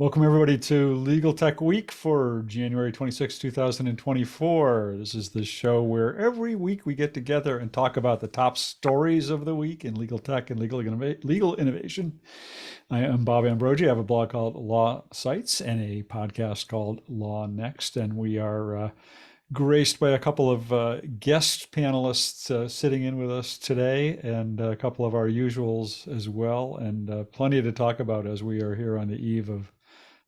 Welcome everybody to Legal Tech Week for January 26, 2024. This is the show where every week we get together and talk about the top stories of the week in legal tech and legal innovation. I am Bob Ambrogi. I have a blog called Law Sites and a podcast called Law Next, and we are graced by a couple of guest panelists sitting in with us today, and a couple of our usuals as well, and plenty to talk about as we are here on the eve of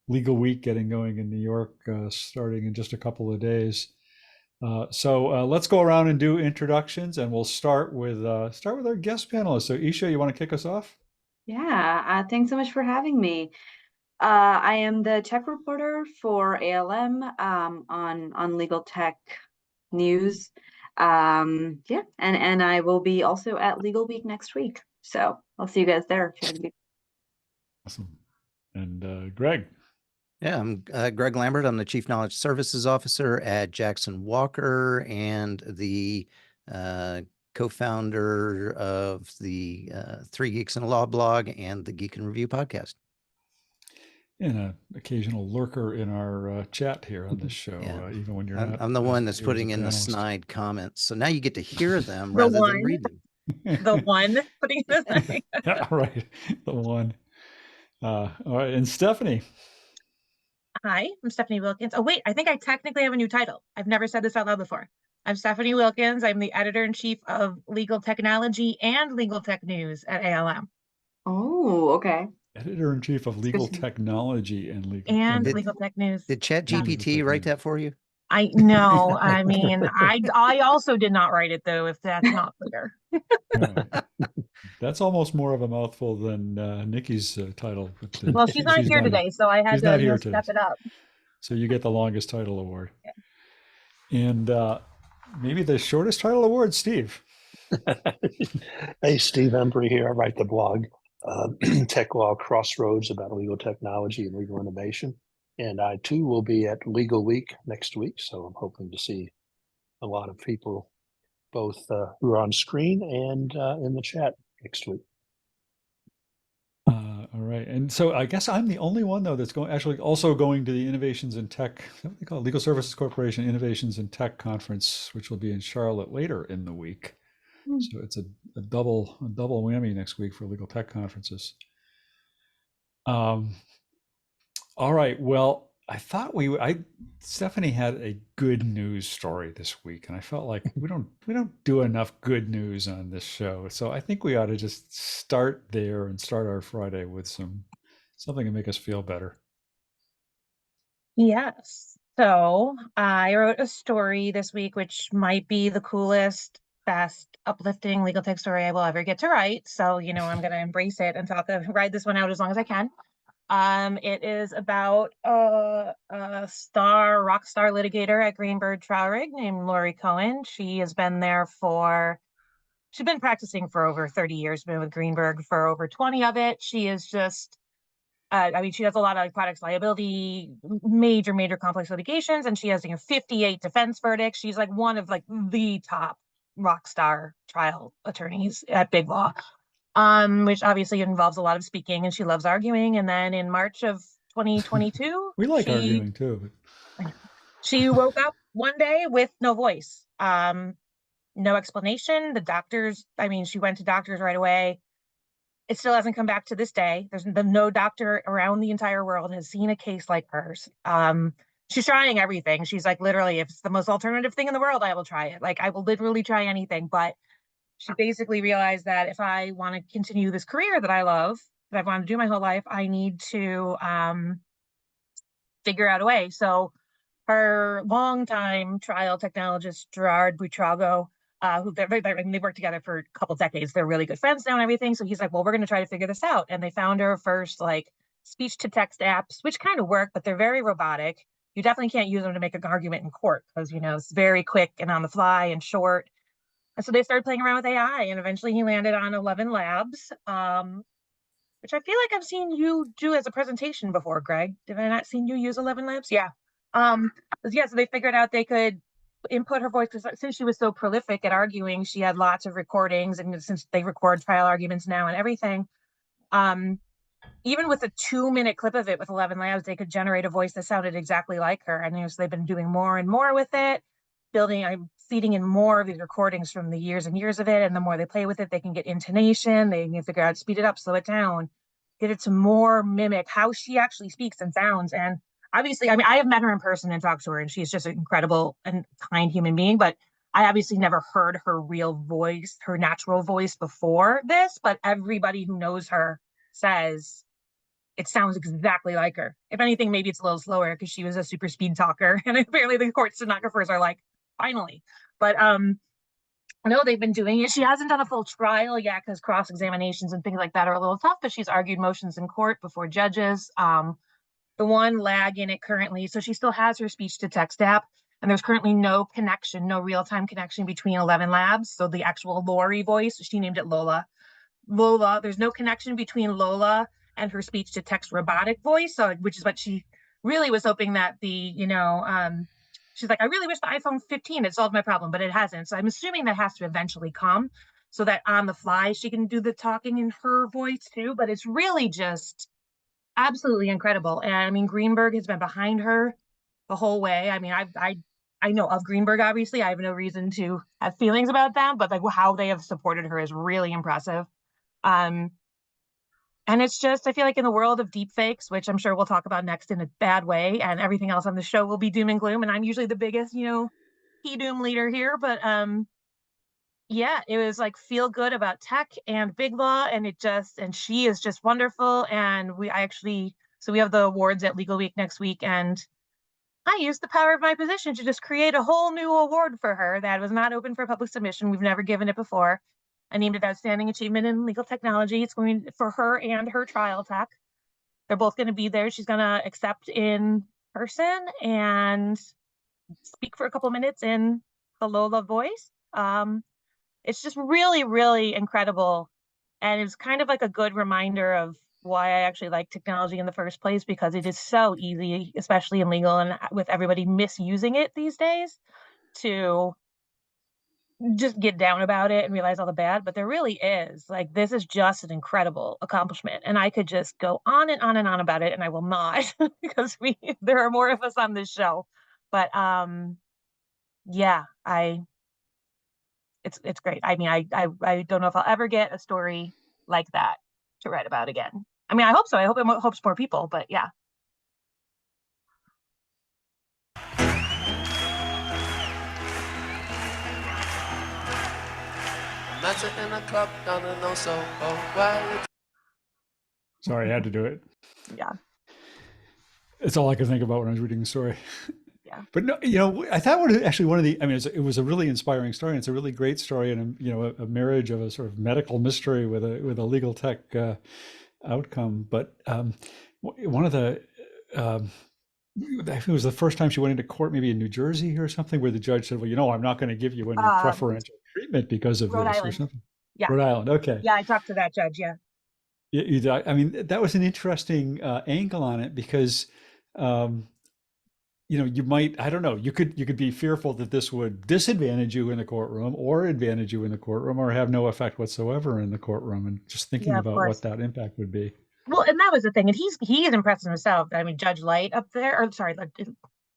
Legal Week getting going in New York, starting in just a couple of days. So let's go around and do introductions, and we'll start with our guest panelists. So Isha, you want to kick us off? Yeah, thanks so much for having me. I am the tech reporter for ALM on legal tech news. Yeah, and I will be also at Legal Week next week. So I'll see you guys there. Awesome. And Greg. Yeah, I'm Greg Lambert. I'm the Chief Knowledge Services Officer at Jackson Walker and the co-founder of the Three Geeks in a Law blog and the Geek and Review podcast. And an occasional lurker in our chat here on this show, even when you're not. I'm the one that's putting in the snide comments. So now you get to hear them rather than read them. The one putting the snide. Yeah, right. The one. All right. And Stephanie. Hi, I'm Stephanie Wilkins. Oh, wait, I think I technically have a new title. I've never said this out loud before. I'm Stephanie Wilkins. I'm the editor-in-chief of Legal Technology and Legal Tech News at ALM. Oh, okay. Editor-in-chief of Legal Technology and Legal Tech News. Did ChatGPT write that for you? I know. I mean, I also did not write it, though, if that's not clear. Right. That's almost more of a mouthful than Nikki's title. But, well, she's not here today, so I had to step it up. So you get the longest title award. Yeah. And maybe the shortest title award, Steve. Hey, Steve Embry here. I write the blog, Tech Law Crossroads, about legal technology and legal innovation. And I, too, will be at Legal Week next week. So I'm hoping to see a lot of people, both who are on screen and in the chat next week. All right. And so I guess I'm the only one, though, that's also going to the Innovations in Tech, what they call it, Legal Services Corporation Innovations in Tech Conference, which will be in Charlotte later in the week. So it's a double whammy next week for legal tech conferences. All right. Well, I thought Stephanie had a good news story this week, and I felt like we don't do enough good news on this show. So I think we ought to just start there and start our Friday with something to make us feel better. Yes. So I wrote a story this week, which might be the coolest, best, uplifting legal tech story I will ever get to write. So, I'm going to embrace it and ride this one out as long as I can. It is about a rock star litigator at Greenberg Traurig named Lori Cohen. She's been practicing for over 30 years, been with Greenberg for over 20 of it. She is just, she does a lot of products liability, major complex litigations, and she has 58 defense verdicts. She's like one of the top rock star trial attorneys at Big Law. Which obviously involves a lot of speaking, and she loves arguing. And then in March of 2022, we like arguing too. She woke up one day with no voice, no explanation. The doctors, she went to doctors right away. It still hasn't come back to this day. There's no doctor around the entire world has seen a case like hers. She's trying everything. She's like, literally, if it's the most alternative thing in the world, I will try it. I will literally try anything, but she basically realized that if I want to continue this career that I love, that I've wanted to do my whole life, I need to figure out a way. So her longtime trial technologist, Gerard Buitrago, they worked together for a couple decades. They're really good friends now and everything. So he's like, well, we're going to try to figure this out. And they found her first speech to text apps, which kind of work, but they're very robotic. You definitely can't use them to make an argument in court because, it's very quick and on the fly and short. And so they started playing around with AI, and eventually he landed on 11 Labs, which I feel like I've seen you do as a presentation before, Greg. Have I not seen you use 11 Labs? Yeah. So they figured out they could input her voice because since she was so prolific at arguing, she had lots of recordings, and since they record trial arguments now and everything, even with a 2-minute clip of it with 11 Labs, they could generate a voice that sounded exactly like her. And so they've been doing more and more with it, I'm feeding in more of these recordings from the years and years of it. And the more they play with it, they can get intonation, they can figure out, speed it up, slow it down, get it to more mimic how she actually speaks and sounds. And obviously, I mean, I have met her in person and talked to her, and she's just an incredible and kind human being, but I obviously never heard her real voice, her natural voice before this, but everybody who knows her says it sounds exactly like her. If anything, maybe it's a little slower because she was a super speed talker, and apparently the court stenographers are like, finally. But I know they've been doing it. She hasn't done a full trial yet because cross-examinations and things like that are a little tough, but she's argued motions in court before judges. The one lag in it currently, so she still has her speech-to-text app, and there's currently no connection, no real-time connection between 11 Labs. So the actual Lori voice, she named it Lola. There's no connection between Lola and her speech-to-text robotic voice, which is what she really was hoping that she's like, I really wish the iPhone 15 had solved my problem, but it hasn't. So I'm assuming that has to eventually come so that on the fly she can do the talking in her voice too. But it's really just absolutely incredible. And I mean, Greenberg has been behind her the whole way. I mean, I know of Greenberg, obviously. I have no reason to have feelings about them, but like how they have supported her is really impressive. And it's just, I feel like in the world of deepfakes, which I'm sure we'll talk about next in a bad way, and everything else on the show will be doom and gloom. And I'm usually the biggest, doom leader here. But yeah, it was like feel good about tech and big law, and she is just wonderful. And we have the awards at Legal Week next week, and I used the power of my position to just create a whole new award for her that was not open for public submission. We've never given it before. I named it Outstanding Achievement in Legal Technology. It's going for her and her trial tech. They're both going to be there. She's going to accept in person and speak for a couple minutes in the Lola voice. It's just really, really incredible. And it's kind of like a good reminder of why I actually like technology in the first place, because it is so easy, especially in legal and with everybody misusing it these days, to just get down about it and realize all the bad. But there really is, like, this is just an incredible accomplishment, and I could just go on and on and on about it, and I will not because there are more of us on this show. But yeah, it's great. I mean, I don't know if I'll ever get a story like that to write about again. I mean, I hope so. I hope it helps more people, but yeah. Sorry, I had to do it. Yeah. It's all I could think about when I was reading the story. Yeah. But no, I thought it was a really inspiring story. And it's a really great story, and a marriage of a sort of medical mystery with a legal tech outcome. But one of the I think it was the first time she went into court, maybe in New Jersey or something, where the judge said, well, I'm not going to give you any preferential treatment because of Rhode this Island. or something. Yeah. Rhode Island. Okay. Yeah, I talked to that judge. Yeah. I mean, that was an interesting angle on it because, you might, I don't know, you could be fearful that this would disadvantage you in the courtroom or advantage you in the courtroom or have no effect whatsoever in the courtroom. And just thinking about what that impact would be. Well, and that was the thing. And he is impressed himself. I mean, Judge Light up there, or sorry,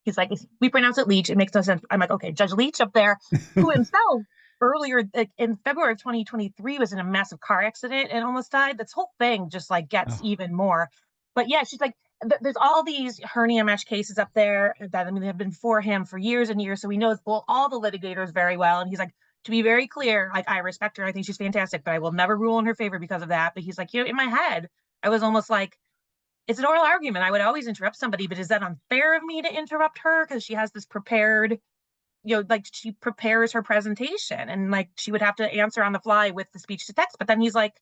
he's like, we pronounce it Leach. It makes no sense. I'm like, okay, Judge Leach up there, who himself earlier in February of 2023 was in a massive car accident and almost died. This whole thing just like gets even more. But yeah, she's like, there's all these hernia mesh cases up there that, I mean, have been for him for years and years. So he knows all the litigators very well. And he's like, to be very clear, like, I respect her. I think she's fantastic, but I will never rule in her favor because of that. But he's like, in my head, I was almost like, it's an oral argument. I would always interrupt somebody, but is that unfair of me to interrupt her? Because she has this prepared, like, she prepares her presentation and like she would have to answer on the fly with the speech to text. But then he's like,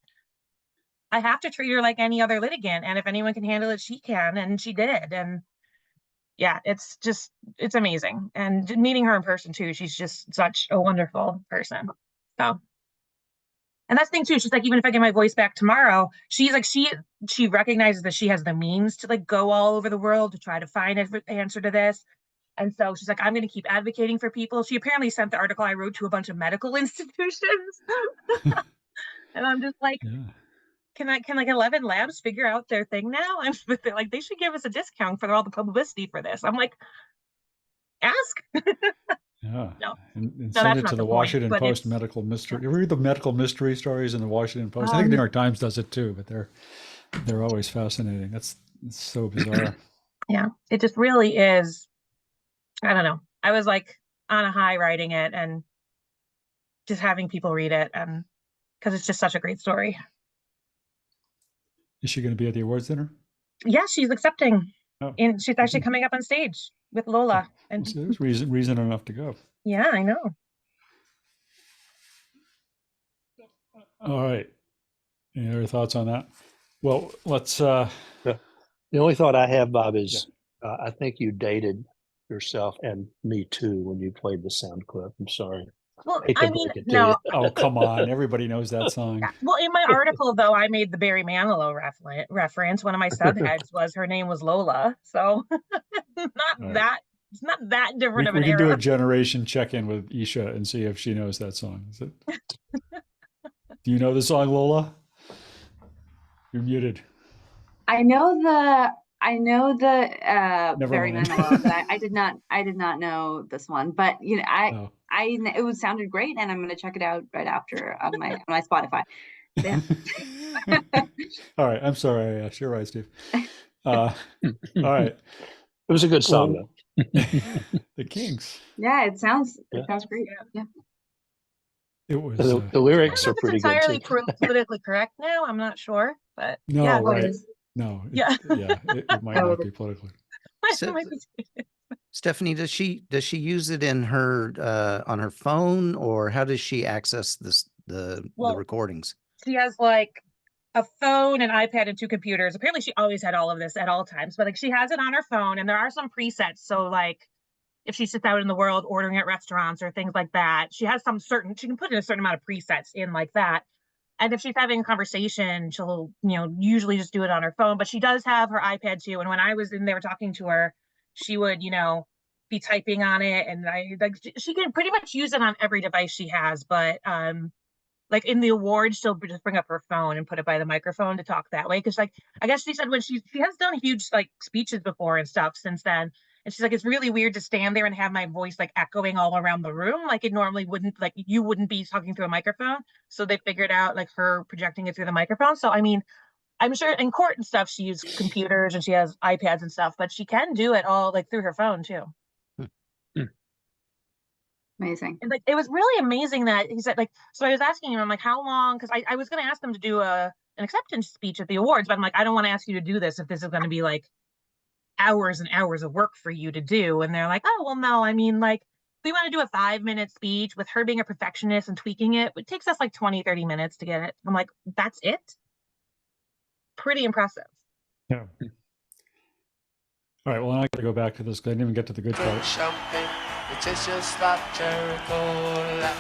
I have to treat her like any other litigant. And if anyone can handle it, she can. And she did. And yeah, it's amazing. And meeting her in person too, she's just such a wonderful person. So. And that's the thing too. She's like, even if I get my voice back tomorrow, she's like, she recognizes that she has the means to like go all over the world to try to find an answer to this. And so she's like, I'm going to keep advocating for people. She apparently sent the article I wrote to a bunch of medical institutions. And I'm just like, can like 11 labs figure out their thing now? And they're like, they should give us a discount for all the publicity for this. I'm like, ask. Yeah. No, And no, send that's it not to the the point, Washington but Post it's medical mystery. You read the medical mystery stories in the Washington Post. I think the New York Times does it too, but they're always fascinating. It's so bizarre. yeah, it just really is. I don't know. I was like on a high writing it and just having people read it, and because it's just such a great story. Is she going to be at the awards dinner? Yeah, she's accepting, Oh, and she's actually coming up on stage with Lola. And so there's reason enough to go. yeah, I know. All right. Any other thoughts on that? Well, let's. The only thought I have, Bob, is I think you dated yourself and me too when you played the sound clip. I'm sorry. Well, Hate to I mean, break it to no. you. Oh, come on! Everybody knows that song. Well, in my article though, I made the Barry Manilow reference. One of my subheads was her name was Lola, so not Right. that it's not that different of We an can do a era. generation check-in with Isha and see if she knows that song. Is it? Do you know the song, Lola? You're muted. I know the Never Barry mind. Manilow, but I did not know this one. But you know, Oh. it was sounded great, and I'm going to check it out right after on my Spotify. Yeah. All right. I'm sorry I asked. You're right, Steve. All right. It was a good song, Well, though. The Kinks. Yeah, it sounds Yeah. great. Yeah. It was. The I don't lyrics know are if it's pretty good entirely too. politically correct now. I'm not sure, but No, yeah, right. it is. No. Yeah. It might Oh, not be politically. So- might be- Stephanie, does she use it in her on her phone, or how does she access the Well, recordings? she has like a phone, an iPad, and 2 computers. Apparently, she always had all of this at all times, but like she has it on her phone, and there are some presets. So like, if she sits out in the world ordering at restaurants or things like that, she has she can put in a certain amount of presets in like that. And if she's having a conversation, she'll, usually just do it on her phone, but she does have her iPad too. And when I was in there talking to her, she would, be typing on it, and she can pretty much use it on every device she has. But like in the awards, she'll just bring up her phone and put it by the microphone to talk that way. Cause like, I guess she said when she has done huge like speeches before and stuff since then. And she's like, it's really weird to stand there and have my voice like echoing all around the room. Like it normally wouldn't, like you wouldn't be talking through a microphone. So they figured out like her projecting it through the microphone. So, I mean, I'm sure in court and stuff, she uses computers and she has iPads and stuff, but she can do it all like through her phone too. Amazing. And like it was really amazing that he said, like, so I was asking him, I'm like, how long? Because I was going to ask them to do an acceptance speech at the awards, but I'm like, I don't want to ask you to do this if this is going to be like hours and hours of work for you to do. And they're like, oh, well, no, I mean, like, we want to do a 5-minute speech with her being a perfectionist and tweaking it. It takes us like 20-30 minutes to get it. I'm like, that's it? Pretty impressive. Yeah. All right. Well, I got to go back to this because I didn't even get to the good part. Champagne, it tastes just like cherry cola.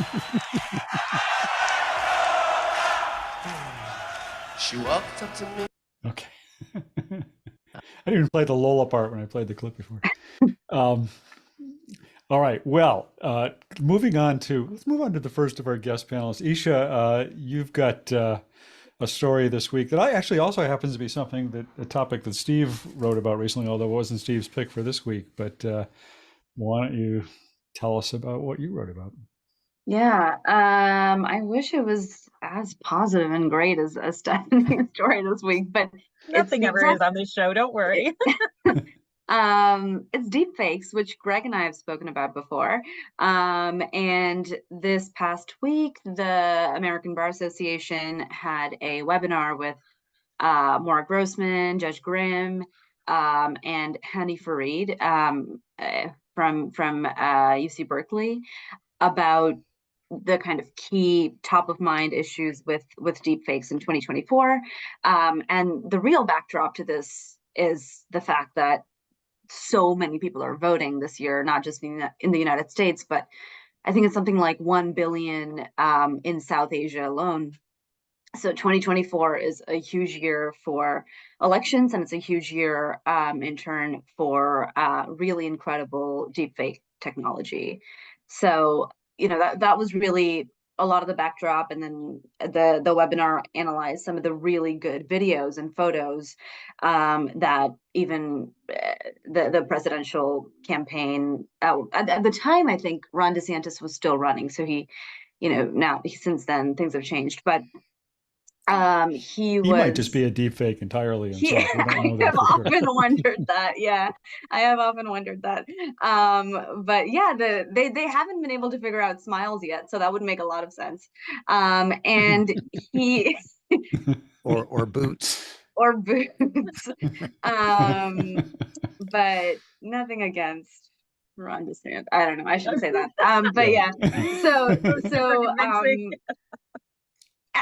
She walked up to me. Okay. I didn't even play the Lola part when I played the clip before. All right. Well, let's move on to the first of our guest panelists. Isha, you've got a story this week that actually also happens to be a topic that Steve wrote about recently, although it wasn't Steve's pick for this week. But why don't you tell us about what you wrote about? Yeah, I wish it was as positive and great as Stephanie's story this week, but Nothing ever is on this show. Don't worry. It's deepfakes, which Greg and I have spoken about before. And this past week, the American Bar Association had a webinar with Maura Grossman, Judge Grimm, and Hani Farid from UC Berkeley about the kind of key top of mind issues with deepfakes in 2024. And the real backdrop to this is the fact that so many people are voting this year, not just in the United States, but I think it's something like 1 billion in South Asia alone. So 2024 is a huge year for elections, and it's a huge year in turn for really incredible deepfake technology. So, that was really a lot of the backdrop, and then the webinar analyzed some of the really good videos and photos that even the presidential campaign at the time, I think Ron DeSantis was still running, so he, now since then things have changed, but he might just be a deepfake entirely himself. We don't know I that have for sure. often wondered that. Yeah, I have often wondered that. But yeah, they haven't been able to figure out smiles yet, so that would make a lot of sense. And he or boots. or boots. But nothing against Ron DeSantis. I don't know. I shouldn't say that. But yeah. So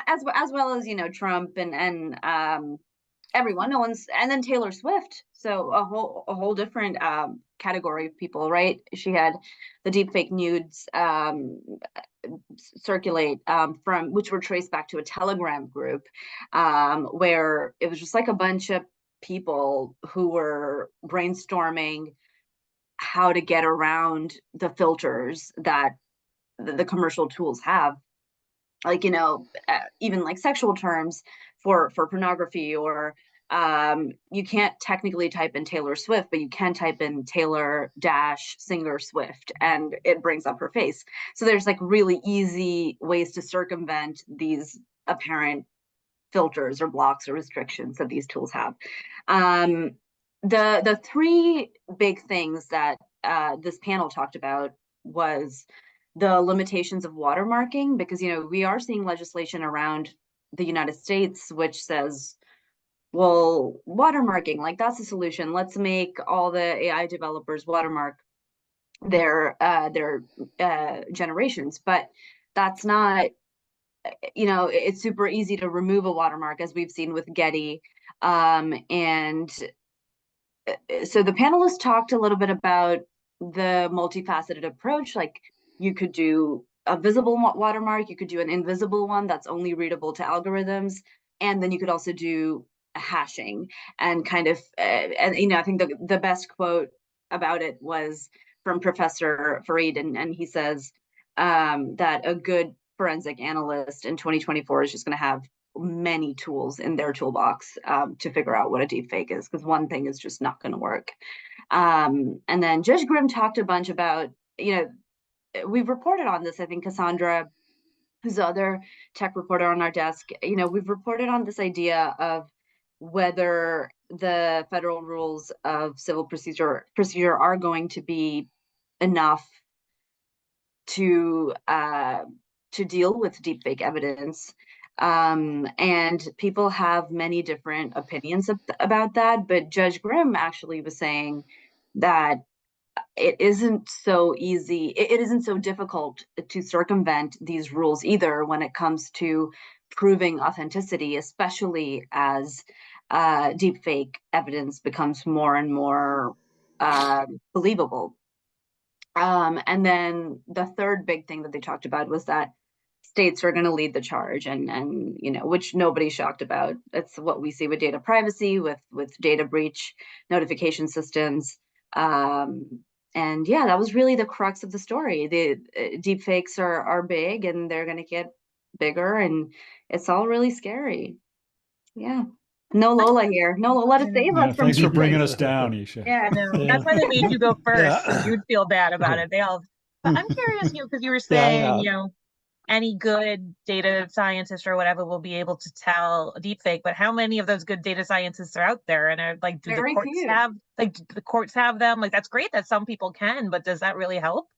as well as Trump and everyone, no one's, and then Taylor Swift, so a whole different category of people, right? She had the deepfake nudes circulate from which were traced back to a Telegram group where it was just like a bunch of people who were brainstorming how to get around the filters that the commercial tools have, like even like sexual terms for pornography, or you can't technically type in Taylor Swift, but you can type in Taylor singer Swift and it brings up her face. So there's like really easy ways to circumvent these apparent filters or blocks or restrictions that these tools have. The three big things that this panel talked about was the limitations of watermarking, because we are seeing legislation around the United States which says, well, watermarking, like that's a solution. Let's make all the AI developers watermark their generations, but that's not, it's super easy to remove a watermark, as we've seen with Getty. And so the panelists talked a little bit about the multifaceted approach. Like, you could do a visible watermark, you could do an invisible one that's only readable to algorithms, and then you could also do a hashing and kind of, and I think the best quote about it was from Professor Farid, and he says that a good forensic analyst in 2024 is just going to have many tools in their toolbox to figure out what a deepfake is, because one thing is just not going to work. And then Judge Grimm talked a bunch about, we've reported on this, I think Cassandra, who's the other tech reporter on our desk, we've reported on this idea of whether the federal rules of civil procedure are going to be enough to deal with deepfake evidence. And people have many different opinions about that, but Judge Grimm actually was saying that it isn't so easy, it isn't so difficult to circumvent these rules either when it comes to proving authenticity, especially as deepfake evidence becomes more and more believable. And then the third big thing that they talked about was that states are going to lead the charge, and which nobody's shocked about. It's what we see with data privacy, with data breach notification systems. And yeah, that was really the crux of the story. The deepfakes are big, and they're going to get bigger, and it's all really scary. Yeah. No Lola here. No Lola to save us from Thanks for bringing deepfakes. us down, Isha. Yeah, no, Yeah. that's why they made you go first. Yeah. So you'd feel bad about it. But I'm curious, because you were saying, any good data scientist or whatever will be able to tell a deepfake, but how many of those good data scientists are out there? And are like, do Very the courts few. do the courts have them? Like, that's great that some people can, but does that really help?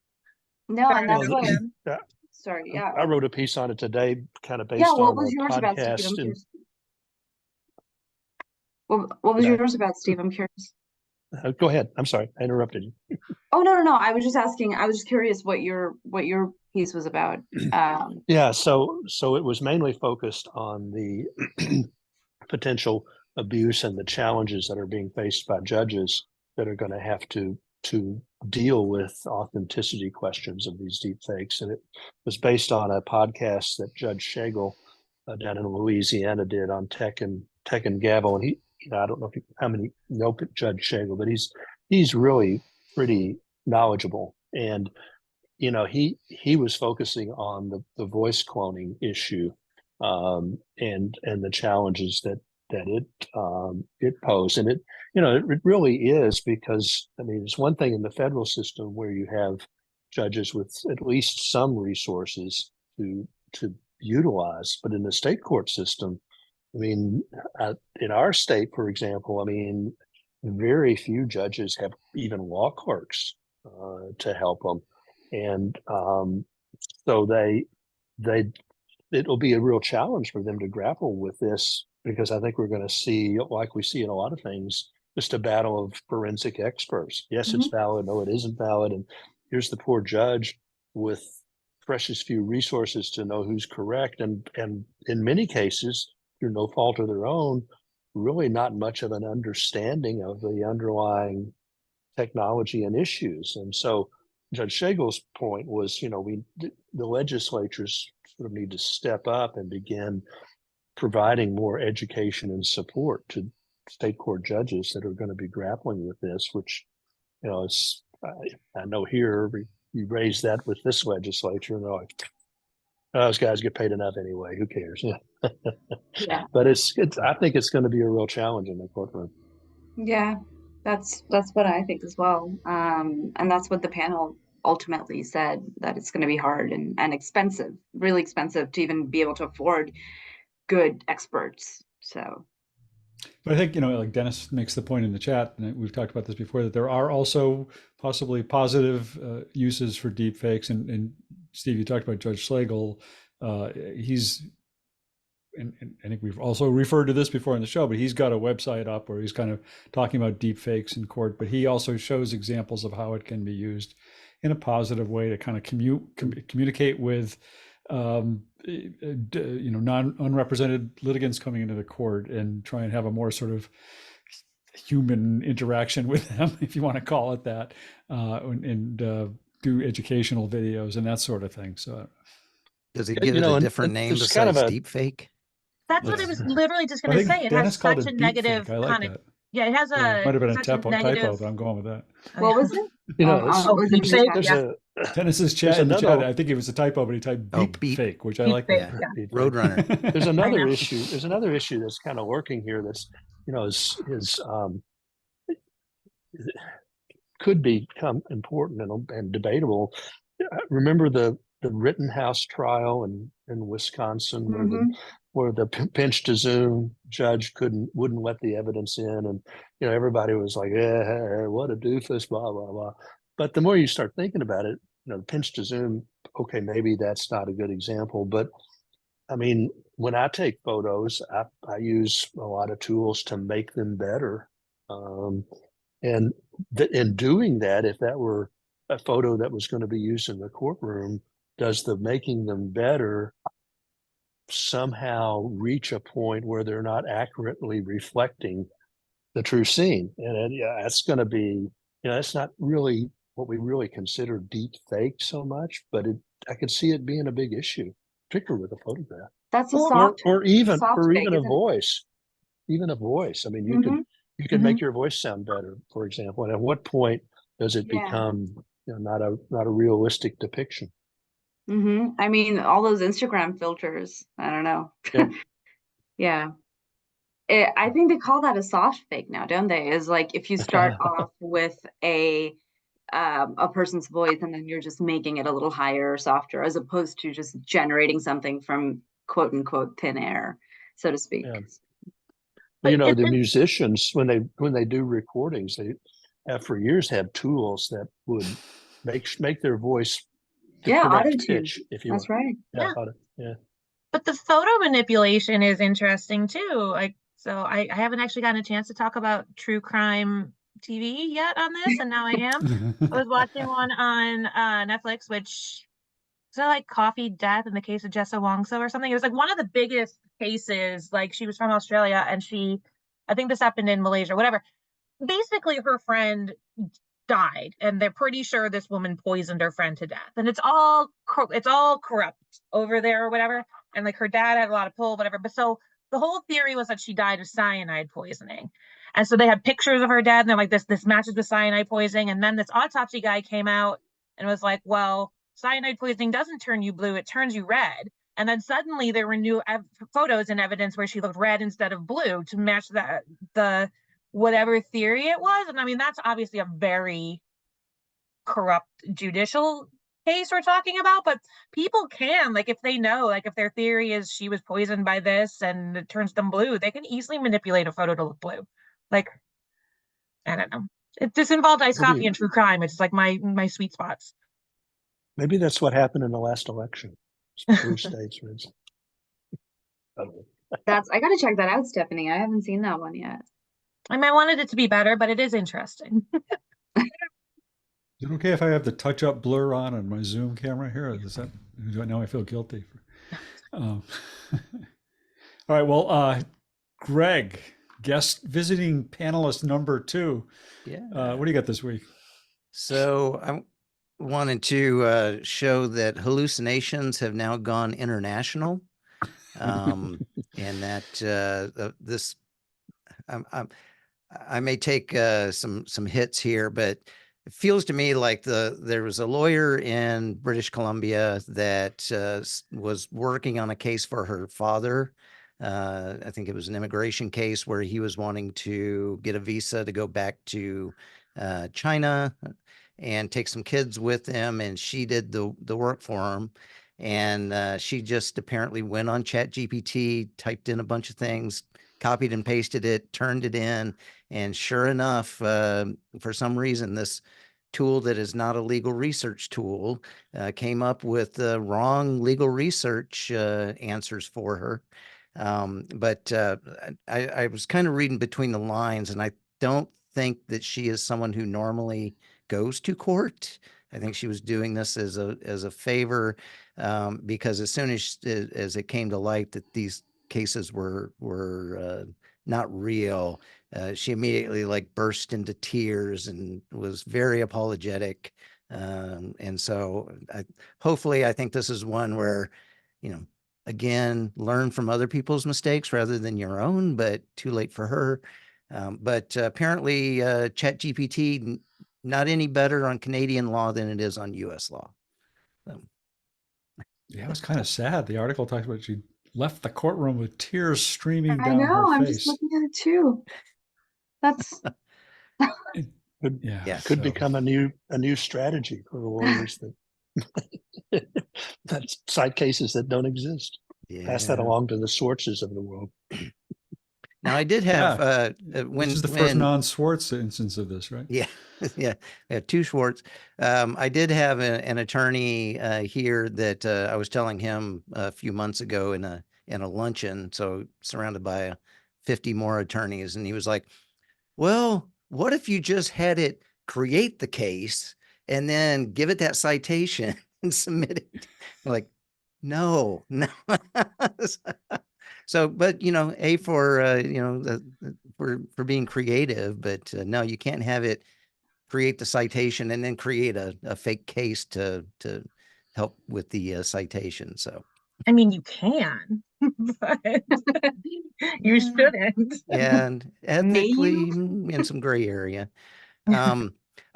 No, and that's Well, what. yeah. Sorry, yeah. I wrote a piece on it today, kind of based Yeah, what on was a yours about, Steve? I'm podcast. curious. What was Yeah. yours about, Steve? I'm curious. Go ahead. I'm sorry, I interrupted you. Oh, no. I was just asking. I was just curious what your piece was about. Yeah, so it was mainly focused on the potential abuse and the challenges that are being faced by judges that are going to have to deal with authenticity questions of these deep fakes. And it was based on a podcast that Judge Shagel down in Louisiana did on tech and gavel. And he, I don't know how many know Judge Shagel, but he's really pretty knowledgeable. And he was focusing on the voice cloning issue, and the challenges that it posed. And it really is, because I mean, it's one thing in the federal system where you have judges with at least some resources to utilize, but in the state court system, I mean, in our state, for example, I mean, very few judges have even law clerks to help them, and so it'll be a real challenge for them to grapple with this, because I think we're going to see, like we see in a lot of things, just a battle of forensic experts. Yes, it's valid. No, it isn't valid. And here's the poor judge with precious few resources to know who's correct. And in many cases, through no fault of their own, really not much of an understanding of the underlying technology and issues. And so Judge Shagel's point was, the legislatures sort of need to step up and begin providing more education and support to state court judges that are going to be grappling with this, which, I know here you raise that with this legislature, and they're like, those guys get paid enough anyway. Who cares? Yeah. But I think it's going to be a real challenge in the courtroom. Yeah, that's what I think as well. And that's what the panel ultimately said, that it's going to be hard and expensive, really expensive to even be able to afford good experts. So. But I think, like Dennis makes the point in the chat, and we've talked about this before, that there are also possibly positive uses for deepfakes. And Steve, you talked about Judge Schlegel. He's, and I think we've also referred to this before in the show, but he's got a website up where he's kind of talking about deepfakes in court, but he also shows examples of how it can be used in a positive way to kind of communicate with unrepresented litigants coming into the court, and try and have a more sort of human interaction with them, if you want to call it that, and do educational videos and that sort of thing. So does he give it a different name besides deepfake? That's what I was literally just going to say. It has such a negative connotation. Yeah, it has a might have been a typo, but I'm going with that. What was it? Dennis's chat in the chat. I think it was a typo, but he typed beep fake, which I like. Yeah. Roadrunner. There's another issue. There's another issue that's kind of lurking here. That's could become important and debatable. Remember the Rittenhouse trial in Wisconsin, where the pinch to zoom judge wouldn't let the evidence in, and everybody was like, what a doofus, blah blah blah. But the more you start thinking about it, the pinch to zoom, okay, maybe that's not a good example, but I mean, when I take photos, I use a lot of tools to make them better, and in doing that, if that were a photo that was going to be used in the courtroom, does the making them better somehow reach a point where they're not accurately reflecting the true scene? And that's going to be, that's not really what we really consider deep fake so much, but I could see it being a big issue, particularly with a photograph. That's a soft, or even fake, a voice, I mean, you could make your voice sound better, for example. And at what point does it become not a realistic depiction? I mean, all those Instagram filters, I don't know. Yeah. I think they call that a soft fake now, don't they? Is like, if you start off with a person's voice and then you're just making it a little higher or softer, as opposed to just generating something from quote unquote thin air, so to speak. But the musicians, when they do recordings, they have for years had tools that would make their voice pitch, if you That's want. Right. But the photo manipulation is interesting too. So I haven't actually gotten a chance to talk about true crime TV yet on this, and now I am. I was watching one on Netflix, which is like Coffee Death in the case of Jessa Wongso or something. It was like one of the biggest cases. Like, she was from Australia, and I think this happened in Malaysia, whatever. Basically, her friend died, and they're pretty sure this woman poisoned her friend to death, and it's all corrupt over there or whatever. And like, her dad had a lot of pull, whatever. But so the whole theory was that she died of cyanide poisoning. And so they had pictures of her dad, and they're like, this matches with cyanide poisoning. And then this autopsy guy came out and was like, well, cyanide poisoning doesn't turn you blue, it turns you red. And then suddenly there were new photos and evidence where she looked red instead of blue to match the whatever theory it was. And I mean, that's obviously a very corrupt judicial case we're talking about, but people can, like, if they know, like, if their theory is she was poisoned by this and it turns them blue, they can easily manipulate a photo to look blue. Like, I don't know. It just involved iced coffee and true crime. It's like my sweet spots. Maybe that's what happened in the last election. It's blue states, for instance. I gotta check that out, Stephanie. I haven't seen that one yet. I mean, I wanted it to be better, but it is interesting. Is it okay if I have the touch-up blur on my Zoom camera here? Is that, now I feel guilty. All right, well, Greg, guest visiting panelist number 2. Yeah. What do you got this week? So I wanted to show that hallucinations have now gone international, and that this I may take some hits here, but it feels to me like there was a lawyer in British Columbia that was working on a case for her father. I think it was an immigration case where he was wanting to get a visa to go back to China and take some kids with him, and she did the work for him. And she just apparently went on ChatGPT, typed in a bunch of things, copied and pasted it, turned it in, and sure enough, for some reason, this tool that is not a legal research tool came up with the wrong legal research answers for her. But I was kind of reading between the lines, and I don't think that she is someone who normally goes to court. I think she was doing this as a favor, because as soon as it came to light that these cases were not real, she immediately like burst into tears and was very apologetic. And so hopefully I think this is one where, again, learn from other people's mistakes rather than your own, but too late for her. But apparently ChatGPT not any better on Canadian law than it is on US law. Yeah, it was kind of sad. The article talks about she left the courtroom with tears streaming I down know, her I'm face. just looking at it too. That's Could become a new strategy for lawyers that cite cases that don't exist. Yeah. Pass that along to the Swartzes of the world. Now I did have this is the first non-Swartz instance of this, right? Yeah, yeah, two Schwartz. I did have an attorney here that I was telling him a few months ago in a luncheon, so surrounded by 50 more attorneys, and he was like, "Well, what if you just had it create the case and then give it that citation and submit it?" I'm like, no. So, but A for for being creative, but no, you can't have it create the citation and then create a fake case to help with the citation. So, I mean, you can, but you shouldn't. Yeah, and ethically in some gray area.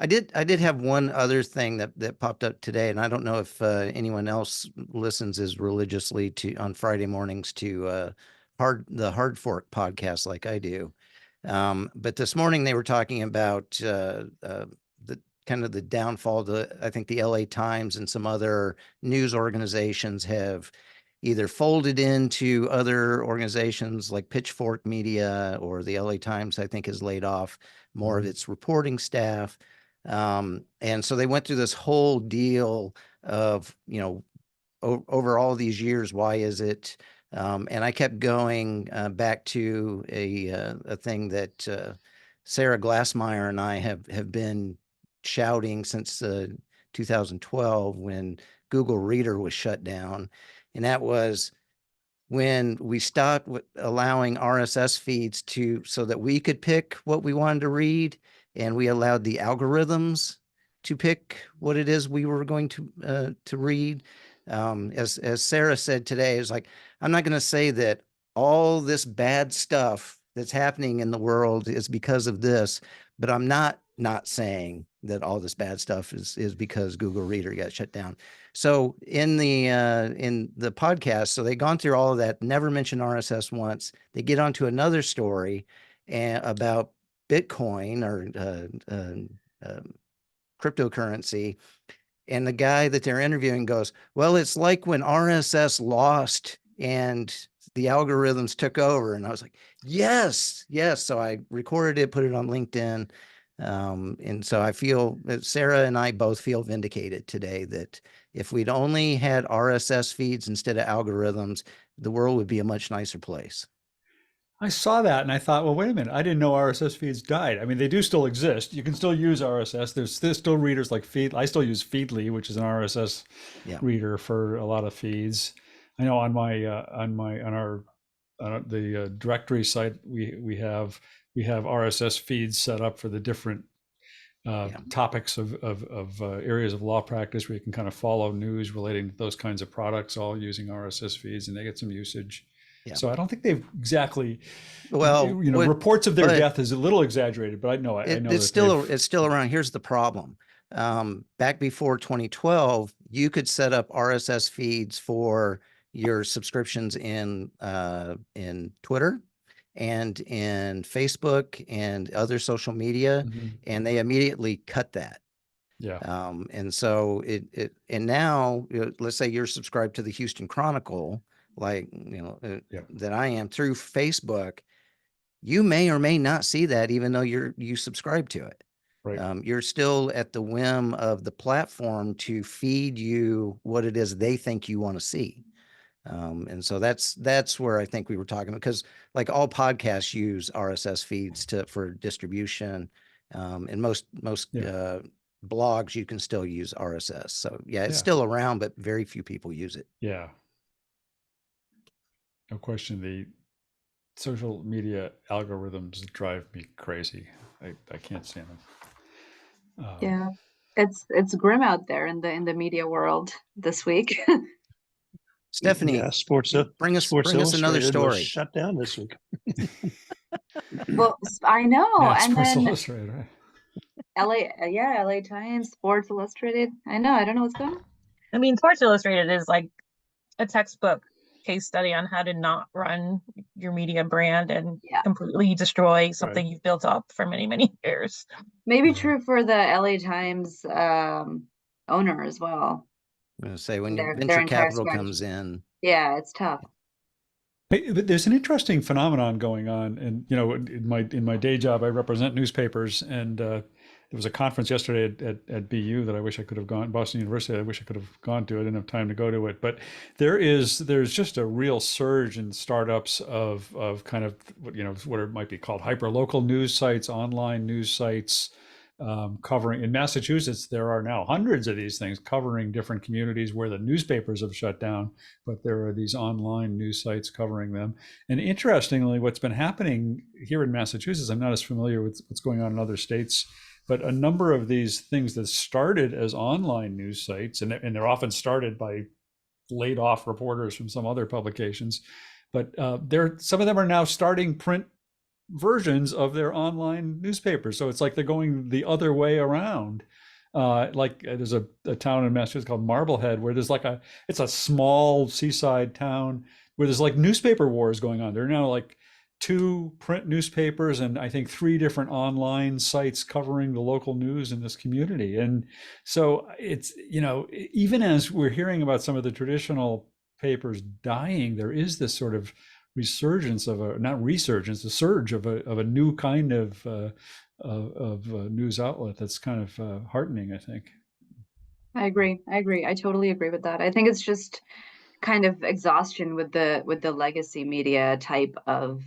I did have one other thing that popped up today, and I don't know if anyone else listens as religiously on Friday mornings to the Hard Fork podcast like I do. But this morning they were talking about the kind of the downfall. I think the LA Times and some other news organizations have either folded into other organizations like Pitchfork Media, or the LA Times, I think, has laid off more of its reporting staff. And so they went through this whole deal of, over all these years, why is it? And I kept going back to a thing that Sarah Glassmeyer and I have been shouting since 2012 when Google Reader was shut down. And that was when we stopped allowing RSS feeds so that we could pick what we wanted to read, and we allowed the algorithms to pick what it is we were going to read. As Sarah said today, it's like, I'm not going to say that all this bad stuff that's happening in the world is because of this, but I'm not not saying that all this bad stuff is because Google Reader got shut down. So in the podcast, so they've gone through all of that, never mentioned RSS once. They get onto another story about Bitcoin or cryptocurrency. And the guy that they're interviewing goes, well, it's like when RSS lost and the algorithms took over. And I was like, yes. So I recorded it, put it on LinkedIn. And so I feel that Sarah and I both feel vindicated today that if we'd only had RSS feeds instead of algorithms, the world would be a much nicer place. I saw that and I thought, well, wait a minute. I didn't know RSS feeds died. I mean, they do still exist. You can still use RSS. There's still readers like Feed. I still use Feedly, which is an RSS reader for a lot of feeds. I know on the directory site we have RSS feeds set up for the different topics of areas of law practice where you can kind of follow news relating to those kinds of products, all using RSS feeds, and they get some usage. Yeah. So I don't think they've exactly, reports of their death is a little exaggerated, but I know it's still around. Here's the problem. Back before 2012, you could set up RSS feeds for your subscriptions in Twitter and in Facebook and other social media, and they immediately cut that. Yeah. And so and now let's say you're subscribed to the Houston Chronicle, like, that I am, through Facebook, you may or may not see that even though you subscribe to it. Right. You're still at the whim of the platform to feed you what it is they think you want to see. And so that's where I think we were talking, because like all podcasts use RSS feeds for distribution. And most blogs, you can still use RSS. So it's still around, but very few people use it. Yeah. No question. The social media algorithms drive me crazy. I can't stand them. It's grim out there in the media world this week. Stephanie, Sports bring us another story. Shut down this week. Well, I know. And Sports then Illustrated, right? LA Times, Sports Illustrated. I know. I don't know what's going on. I mean, Sports Illustrated is like a textbook case study on how to not run your media brand and completely destroy something you've built up for many, many years. Maybe true for the LA Times owner as well. I'm going to say when your venture capital comes in. Yeah, it's tough. But there's an interesting phenomenon going on, and in my day job, I represent newspapers, and there was a conference yesterday at BU that I wish I could have gone, Boston University. I wish I could have gone to. I didn't have time to go to it, but there's just a real surge in startups of kind of what it might be called hyperlocal news sites, online news sites. Covering in Massachusetts, there are now hundreds of these things covering different communities where the newspapers have shut down, but there are these online news sites covering them. And interestingly, what's been happening here in Massachusetts, I'm not as familiar with what's going on in other states, but a number of these things that started as online news sites, and they're often started by laid off reporters from some other publications, but some of them are now starting print versions of their online newspapers. So it's like they're going the other way around. Like there's a town in Massachusetts called Marblehead where there's it's a small seaside town where there's like newspaper wars going on. There are now like 2 print newspapers and I think 3 different online sites covering the local news in this community. And so it's, even as we're hearing about some of the traditional papers dying, there is this sort of resurgence of a surge of a new kind of news outlet that's kind of heartening, I think. I agree. I totally agree with that. I think it's just kind of exhaustion with the legacy media type of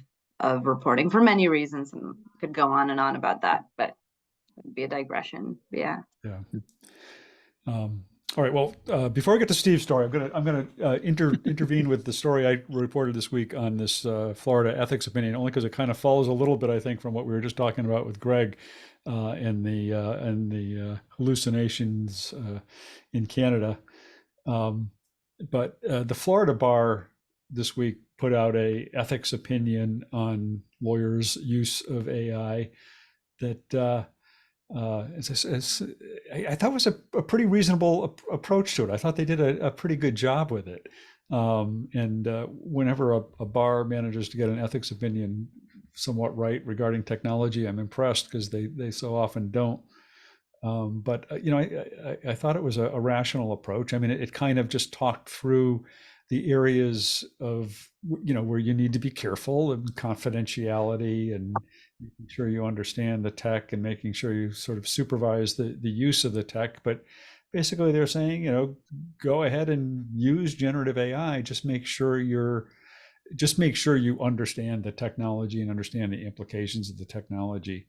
reporting for many reasons, and could go on and on about that, but it would be a digression. Yeah. All right. Well, before I get to Steve's story, I'm gonna intervene with the story I reported this week on this Florida ethics opinion, only because it kind of follows a little bit, I think, from what we were just talking about with Greg and the hallucinations in Canada. But the Florida bar this week put out a ethics opinion on lawyers' use of AI that I thought it was a pretty reasonable approach to it. I thought they did a pretty good job with it. And whenever a bar manages to get an ethics opinion somewhat right regarding technology, I'm impressed, because they so often don't. But I thought it was a rational approach. I mean, it kind of just talked through the areas of where you need to be careful, and confidentiality, and making sure you understand the tech, and making sure you sort of supervise the use of the tech. But basically, they're saying, go ahead and use generative AI. Just make sure you understand the technology and understand the implications of the technology.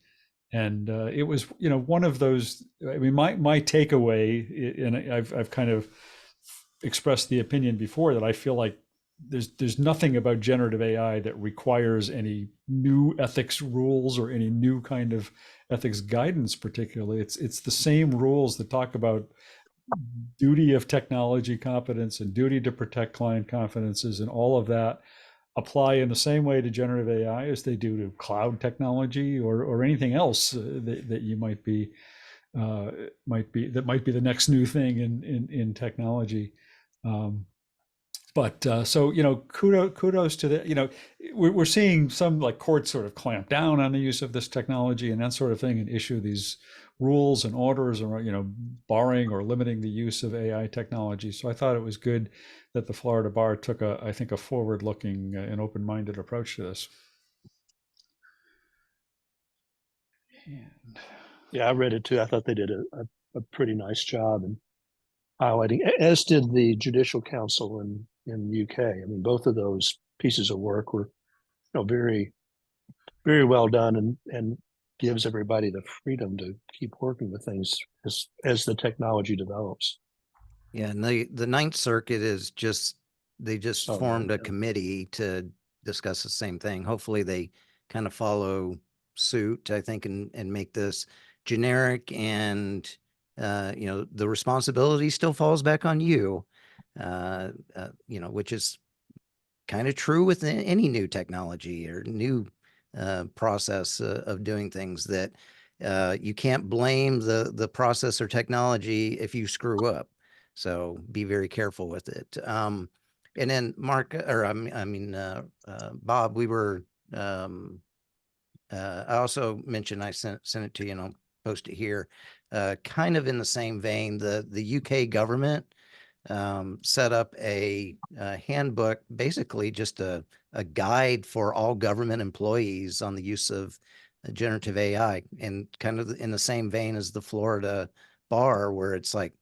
And it was, one of those. I mean, my takeaway, and I've kind of expressed the opinion before, that I feel like there's nothing about generative AI that requires any new ethics rules or any new kind of ethics guidance. Particularly, it's the same rules that talk about duty of technology competence and duty to protect client confidences, and all of that apply in the same way to generative AI as they do to cloud technology or anything else that you might be the next new thing in technology. So kudos to the we're seeing some, like, courts sort of clamp down on the use of this technology and that sort of thing, and issue these rules and orders, or barring or limiting the use of AI technology. So I thought it was good that the Florida bar took I think a forward-looking and open-minded approach to this. And Yeah, I read it too. I thought they did a pretty nice job in highlighting, as did the Judicial Council in the UK. I mean, both of those pieces of work were, very, very well done, and gives everybody the freedom to keep working with things as the technology develops. Yeah, and the Ninth Circuit they just formed a committee to discuss the same thing. Hopefully they kind of follow suit, I think, and make this generic, and the responsibility still falls back on you, which is kind of true with any new technology or new process of doing things, that you can't blame the process or technology if you screw up. So be very careful with it. And then Mark, or Bob, we were, I also mentioned, I sent it to you, and I'll post it here, kind of in the same vein, the UK government set up a handbook, basically just a guide for all government employees on the use of generative AI, and kind of in the same vein as the Florida bar, where it's like,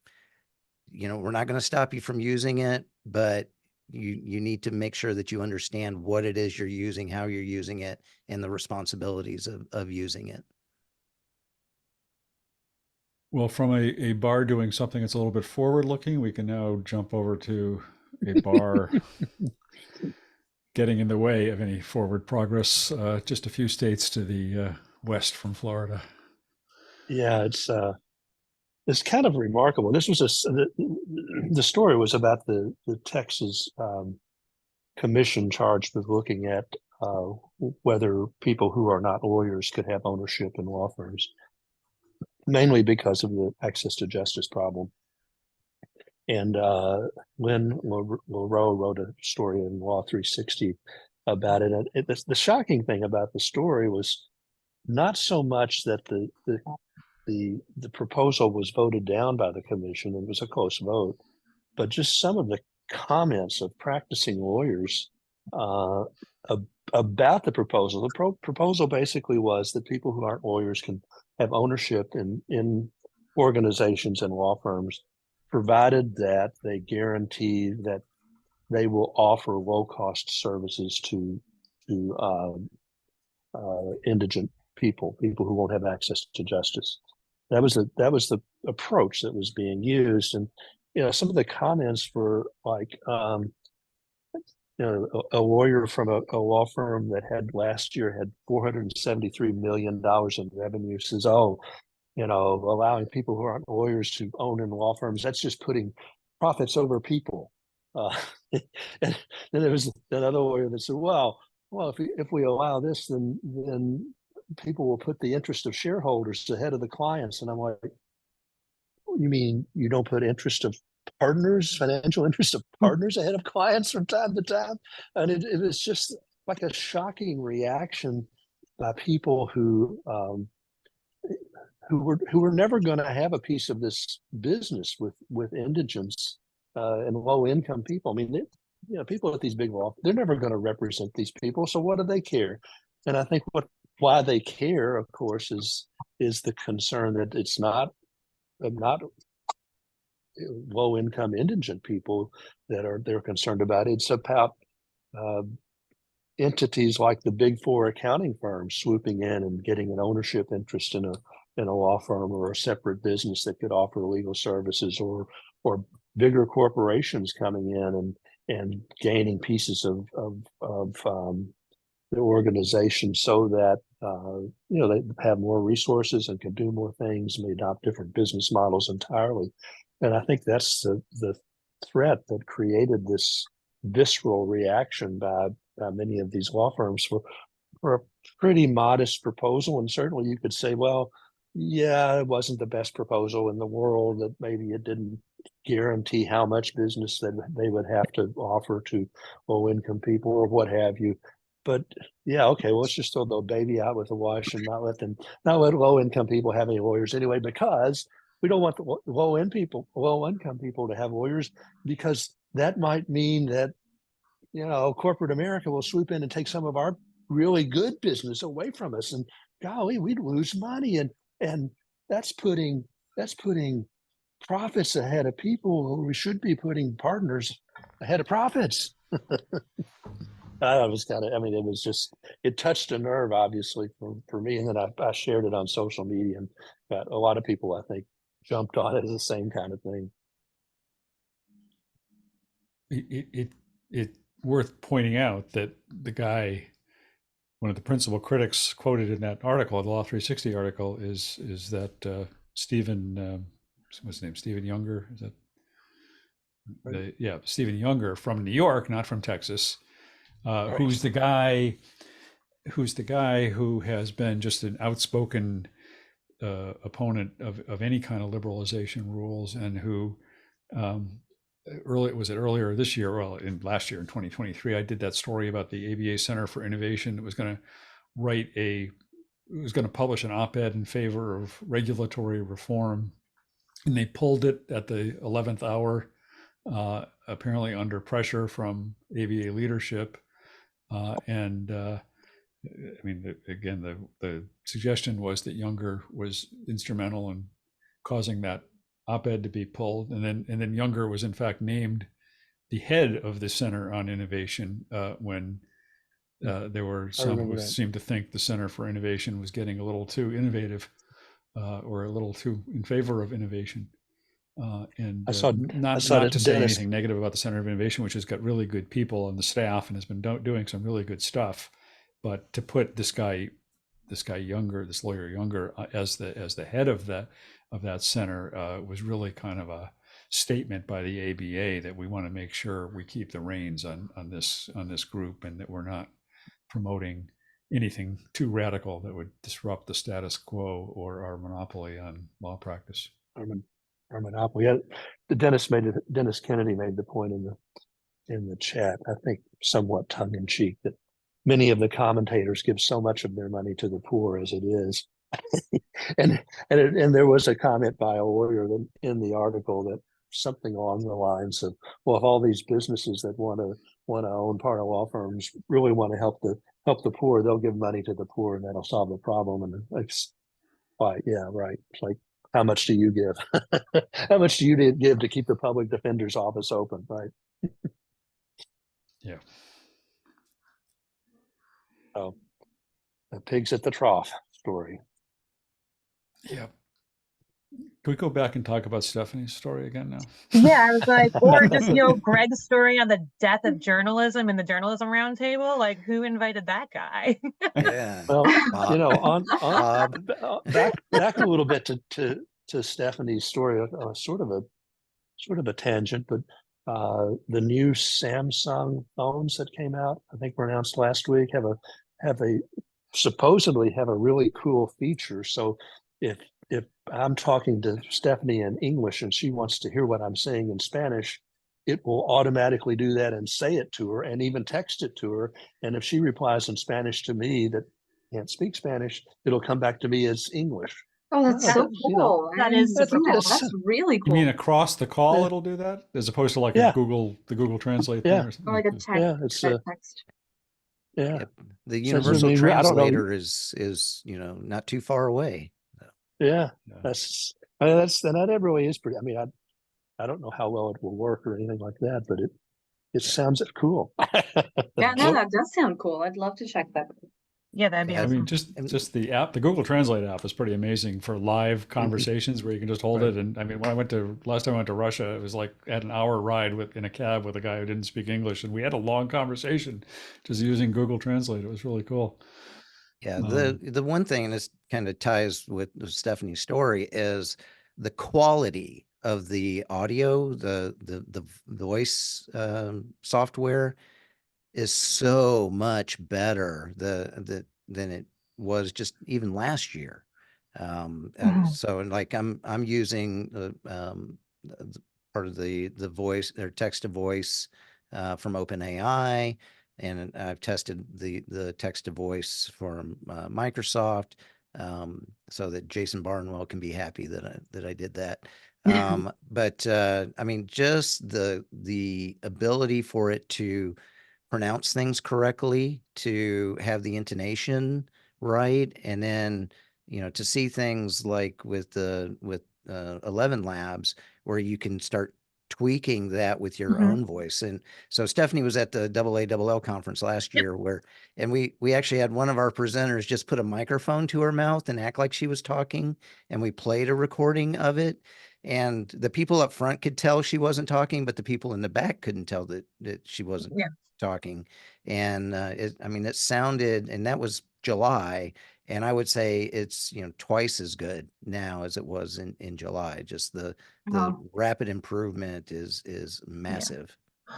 we're not going to stop you from using it, but you need to make sure that you understand what it is you're using, how you're using it, and the responsibilities of using it. Well, from a bar doing something that's a little bit forward-looking, we can now jump over to a bar getting in the way of any forward progress, just a few states to the west from Florida. Yeah, it's kind of remarkable. This was the story was about the Texas commission charged with looking at whether people who are not lawyers could have ownership in law firms, mainly because of the access to justice problem. And Lynn Leroux wrote a story in Law 360 about it. And the shocking thing about the story was not so much that the proposal was voted down by the commission, it was a close vote, but just some of the comments of practicing lawyers about the proposal. The proposal basically was that people who aren't lawyers can have ownership in organizations and law firms, provided that they guarantee that they will offer low-cost services to indigent people who won't have access to justice. That was the approach that was being used. And some of the comments were like, a lawyer from a law firm that had last year had $473 million in revenue says, allowing people who aren't lawyers to own in law firms, that's just putting profits over people. And then there was another lawyer that said, well, if we allow this, then people will put the interest of shareholders ahead of the clients. And I'm like, you mean you don't put interest of partners, financial interest of partners ahead of clients from time to time? And it was just like a shocking reaction by people who were never going to have a piece of this business with indigents and low income people. I mean, people at these big law, they're never going to represent these people. So what do they care? And I think why they care, of course, is the concern that it's not low income indigent people that they're concerned about. It's about entities like the big four accounting firms swooping in and getting an ownership interest in a law firm or a separate business that could offer legal services, or bigger corporations coming in and gaining pieces of the organization so that they have more resources and can do more things and they adopt different business models entirely. And I think that's the threat that created this visceral reaction by many of these law firms for a pretty modest proposal. And certainly you could say, well, yeah, it wasn't the best proposal in the world, that maybe it didn't guarantee how much business that they would have to offer to low income people or what have you. But yeah, okay, well, let's just throw the baby out with the wash and not let low income people have any lawyers anyway, because we don't want the low income people to have lawyers, because that might mean that corporate America will swoop in and take some of our really good business away from us, and golly, we'd lose money, and that's putting profits ahead of people who we should be putting partners ahead of profits. It touched a nerve, obviously, for me. And then I shared it on social media, and a lot of people, I think, jumped on it as the same kind of thing. It's worth pointing out that the guy, one of the principal critics quoted in that article, the Law 360 article, is that Stephen, what's his name? Stephen Younger? Is that? Right. Stephen Younger from New York, not from Texas. Right. Who's the guy who has been just an outspoken opponent of any kind of liberalization rules, and who earlier this year, last year in 2023, I did that story about the ABA Center for Innovation that was going to publish an op-ed in favor of regulatory reform, and they pulled it at the 11th hour, apparently under pressure from ABA leadership. The suggestion was that Younger was instrumental in causing that op-ed to be pulled, and then Younger was in fact named the head of the Center on Innovation when there were some who seemed to think the Center for Innovation was getting a little too innovative, or a little too in favor of innovation. Not to say anything negative about the Center of Innovation, which has got really good people on the staff and has been doing some really good stuff, but to put this lawyer Younger, as the head of that center was really kind of a statement by the ABA that we want to make sure we keep the reins on this group, and that we're not promoting anything too radical that would disrupt the status quo or our monopoly on law practice. Our monopoly. Yeah, Dennis Kennedy made the point in the chat, I think somewhat tongue in cheek, that many of the commentators give so much of their money to the poor as it is. and there was a comment by a lawyer in the article that something along the lines of, well, if all these businesses that want to own part of law firms really want to help the poor, they'll give money to the poor and that'll solve the problem. And it's like, yeah, right. It's like, how much do you give? How much do you give to keep the public defender's office open, right? Yeah. Oh, the pigs at the trough story. Yeah. Can we go back and talk about Stephanie's story again now? Yeah, I was like, or just, Greg's story on the death of journalism in the Journalism Roundtable. Like, who invited that guy? Yeah. Well, Bob. back a little bit to Stephanie's story, sort of a tangent, but the new Samsung phones that came out, I think were announced last week, have a supposedly have a really cool feature. So if I'm talking to Stephanie in English and she wants to hear what I'm saying in Spanish, it will automatically do that and say it to her and even text it to her. And if she replies in Spanish to me that can't speak Spanish, it'll come back to me as English. Oh, that's Well, so you know, cool. that I is didn't super see that. cool. That's really You mean cool. across the call Yeah. it'll do that, as opposed to like Yeah. the Google Translate Yeah. thing or something? Or like a text. Yeah, it's text. yeah. Yep. The So, I universal mean, I don't know. translator is not too far away. Yeah, Yeah. that's that really is pretty. I mean, I don't know how well it will work or anything like that, but it sounds cool. Yeah, no, Well- that does sound cool. I'd love to check that. Yeah, that'd be Yeah, I awesome. mean, just the app, the Google Translate app is pretty amazing for live conversations where you can just hold Right. it. And I mean, last time I went to Russia, it was like I had an hour ride in a cab with a guy who didn't speak English, and we had a long conversation just using Google Translate. It was really cool. Yeah, the one thing, and this kind of ties with Stephanie's story, is the quality of the audio, the voice software is so much better than it was just even last year. So like I'm using part of the voice or text to voice from OpenAI, and I've tested the text to voice from Microsoft, so that Jason Barnwell can be happy that I did that. But I mean, just the ability for it to pronounce things correctly, to have the intonation right, and then to see things like with 11 Labs where you can start tweaking that with your own voice. And so Stephanie was at the AALL conference last year and we actually had one of our presenters just put a microphone to her mouth and act like she was talking, and we played a recording of it. And the people up front could tell she wasn't talking, but the people in the back couldn't tell that she wasn't talking. And I mean, it sounded, and that was July, and I would say it's twice as good now as it was in July. Just the rapid improvement is massive.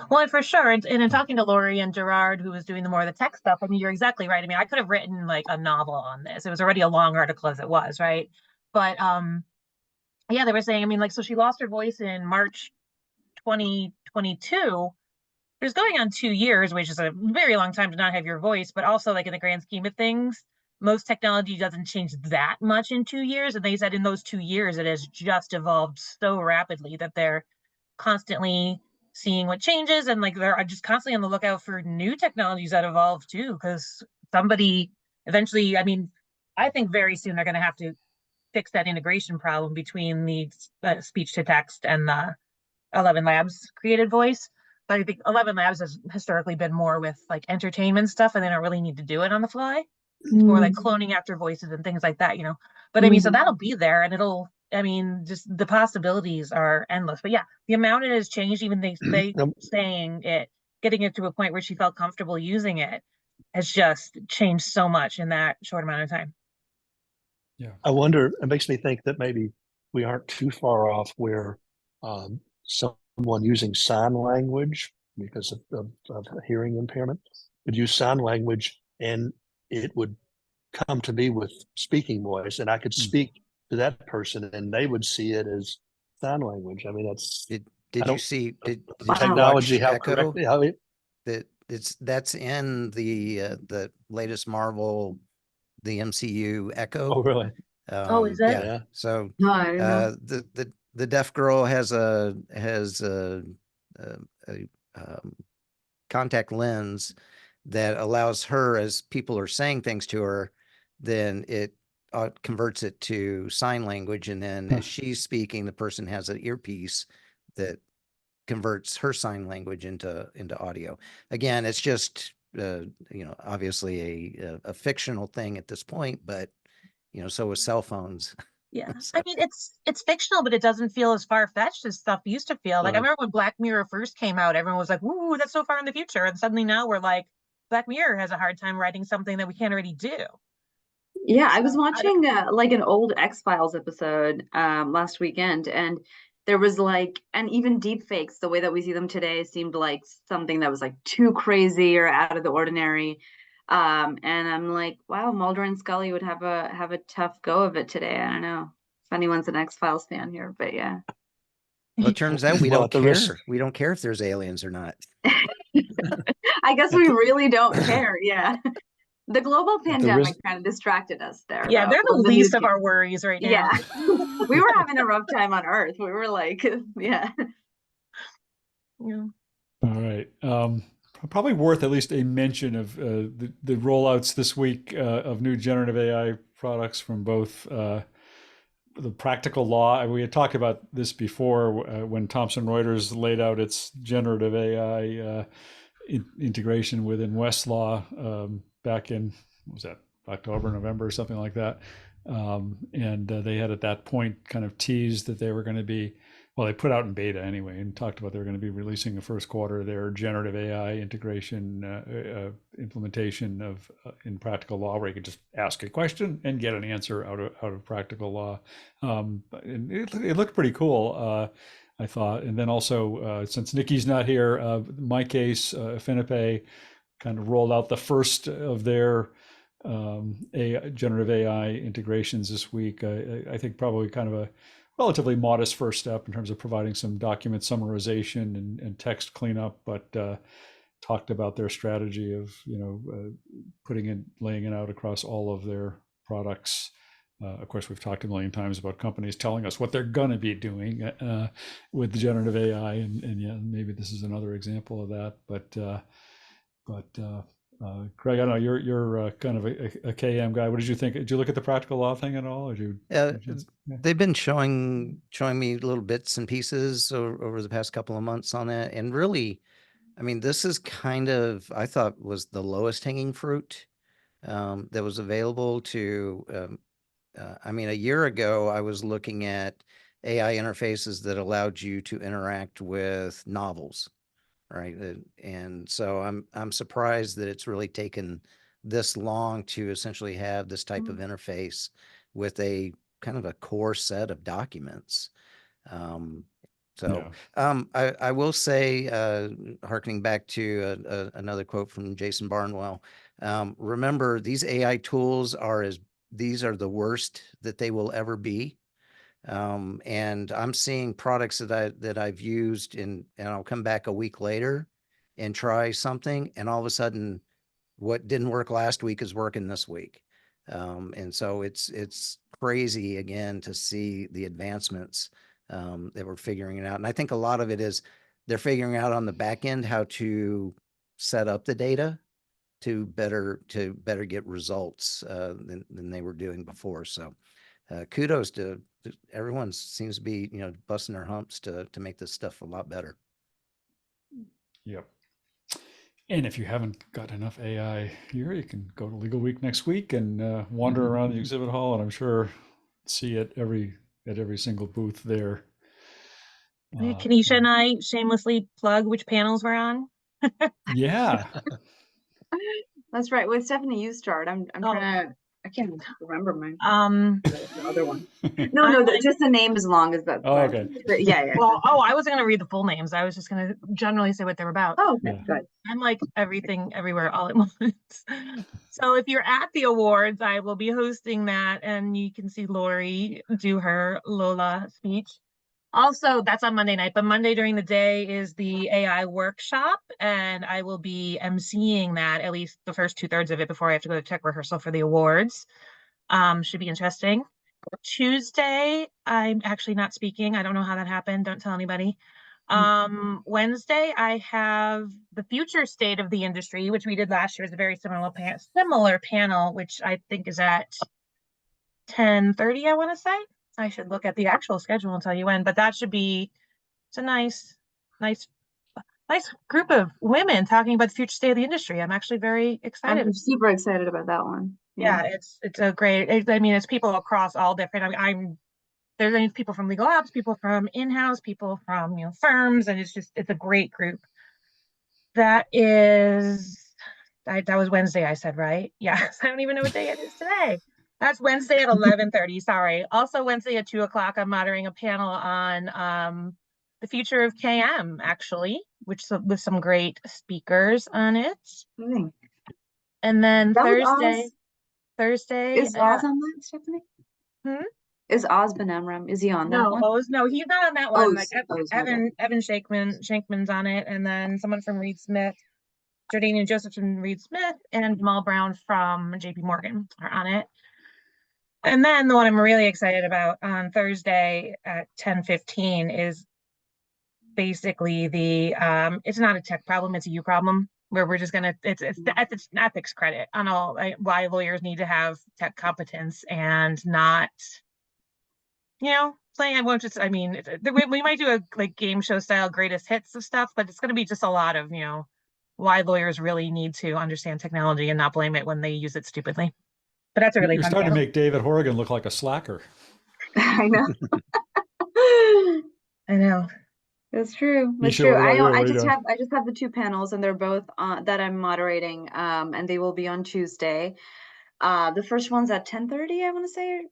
Well, and for sure. And in talking to Lori and Gerard, who was doing the more of the tech stuff, I mean, you're exactly right. I mean, I could have written like a novel on this. It was already a long article as it was, right? But yeah, they were saying, I mean, like, so she lost her voice in March 2022. There's going on 2 years, which is a very long time to not have your voice, but also like in the grand scheme of things, most technology doesn't change that much in 2 years. And they said in those 2 years, it has just evolved so rapidly that they're constantly seeing what changes, and like they're just constantly on the lookout for new technologies that evolve too, because somebody eventually, I mean, I think very soon they're going to have to fix that integration problem between the speech to text and the 11 Labs created voice. But I think 11 Labs has historically been more with like entertainment stuff, and they don't really need to do it on the fly. It's more like cloning after voices and things like that, But I mean, so that'll be there, and I mean, just the possibilities are endless. But yeah, the amount it has changed, even they saying it, getting it to a point where she felt comfortable using it, has just changed so much in that short amount of time. Yeah. I wonder, it makes me think that maybe we aren't too far off where someone using sign language because of hearing impairment would use sign language, and it would come to me with speaking voice, and I could speak to that person and they would see it as sign language. I mean, that's Did you see did technology, you how Echo? correctly, how it, That's in the latest Marvel, the MCU Echo. oh really? Is it? Yeah. So No, I don't know. the deaf girl has a contact lens that allows her, as people are saying things to her, then it converts it to sign language, and then as she's speaking, the person has an earpiece that converts her sign language into audio. Again, it's just obviously a fictional thing at this point, but so with cell phones. Yeah. So- I mean, it's fictional, but it doesn't feel as far-fetched as stuff used to feel. Like I Right. remember when Black Mirror first came out, everyone was like, "Woo, that's so far in the future." And suddenly now we're like, Black Mirror has a hard time writing something that we can't already do. Yeah, I was watching like an old X-Files episode last weekend, and there was like, and even deepfakes, the way that we see them today, seemed like something that was like too crazy or out of the ordinary. And I'm like, wow, Mulder and Scully would have a tough go of it today. I don't know if anyone's an X-Files fan here, but yeah. Well, it turns out we Well, don't at the care. risk- We don't care if there's aliens or not. I guess we really don't care. Yeah. The global the pandemic risk- kind of distracted us there. Yeah, though, they're the with least news of our worries right now. Yeah. We were having a rough time on Earth. We were like, yeah. Yeah. All right. Probably worth at least a mention of the rollouts this week of new generative AI products from both the practical law. We had talked about this before when Thomson Reuters laid out its generative AI integration within Westlaw back in, what was that, October, November, or something like that. And they had at that point kind of teased that they were going to be, well, they put out in beta anyway, and talked about they were going to be releasing the first quarter their generative AI integration implementation of in practical law, where you could just ask a question and get an answer out of practical law. And it looked pretty cool, I thought. And then also, since Nikki's not here, my case, Affinipay kind of rolled out the first of their generative AI integrations this week. I think probably kind of a relatively modest first step in terms of providing some document summarization and text cleanup, but talked about their strategy of laying it out across all of their products. Of course, we've talked a million times about companies telling us what they're going to be doing with the generative AI, and yeah, maybe this is another example of that. But Greg, I don't know, you're kind of a KM guy. What did you think? Did you look at the practical law thing at all? Or They've been showing me little bits and pieces over the past couple of months on that. And really, I mean, this is kind of, I thought, was the lowest hanging fruit that was available to, I mean, a year ago, I was looking at AI interfaces that allowed you to interact with novels. Right. And so I'm surprised that it's really taken this long to essentially have this type of interface with a kind of a core set of documents. I will say, hearkening back to another quote from Jason Barnwell, remember, these AI tools these are the worst that they will ever be. And I'm seeing products that I've used and I'll come back a week later and try something, and all of a sudden what didn't work last week is working this week. And so it's crazy again to see the advancements that we're figuring it out. And I think a lot of it is they're figuring out on the back end how to set up the data to better get results than they were doing before. So kudos to everyone. Seems to be busting their humps to make this stuff a lot better. Yep. And if you haven't got enough AI here, you can go to Legal Week next week and wander around the exhibit hall, and I'm sure see it at every single booth there. Can Isha and I shamelessly plug which panels we're on? Yeah. That's right. With Stephanie, you start. I'm trying to. I can't remember my the other one. No, just the name as long as that. Oh, okay. Yeah. Well, I wasn't going to read the full names. I was just going to generally say what they're about. Oh, okay, good. I'm like everything, everywhere, all at once. So if you're at the awards, I will be hosting that, and you can see Lori do her Lola speech. Also, that's on Monday night, but Monday during the day is the AI workshop, and I will be emceeing that, at least the first 2/3 of it, before I have to go to tech rehearsal for the awards. Should be interesting. Tuesday, I'm actually not speaking. I don't know how that happened. Don't tell anybody. Wednesday, I have the future state of the industry, which we did last year. Is a very similar panel, which I think is at 10:30, I want to say. I should look at the actual schedule and tell you when, but that should be, it's a nice group of women talking about the future state of the industry. I'm actually very excited. I'm super excited about that one. Yeah, it's a great, I mean, it's people across all different, there's people from legal ops, people from in-house, people from firms, and it's a great group. That was Wednesday, I said, right? Yeah, I don't even know what day it is today. That's Wednesday at 11:30. Sorry. Also Wednesday at 2:00, I'm moderating a panel on the future of KM, actually, with some great speakers on it. And then That was Thursday, Oz. Thursday, Is Oz on that, Stephanie? hmm? Is Oz Ben Amram? Is he on that No, one? O's, no, he's not on that one. Like O's, okay. Evan Shankman's on it, and then someone from Reed Smith, Jordanian Joseph from Reed Smith, and Jamal Brown from JP Morgan are on it. And then the one I'm really excited about on Thursday at 10:15 is basically the it's not a tech problem, it's a you problem, where we're just gonna it's the ethics credit on all why lawyers need to have tech competence and not, playing. I won't just, I mean, we might do a like game show style greatest hits of stuff, but it's going to be just a lot of, why lawyers really need to understand technology and not blame it when they use it stupidly. But that's a really You're fun starting to panel. make David Horrigan look like a slacker. I know. I know. It's true. It's Isha, true. what about you? What I are you just doing? have the two panels, and they're both that I'm moderating. And they will be on Tuesday. The first one's at 10:30, I want to say,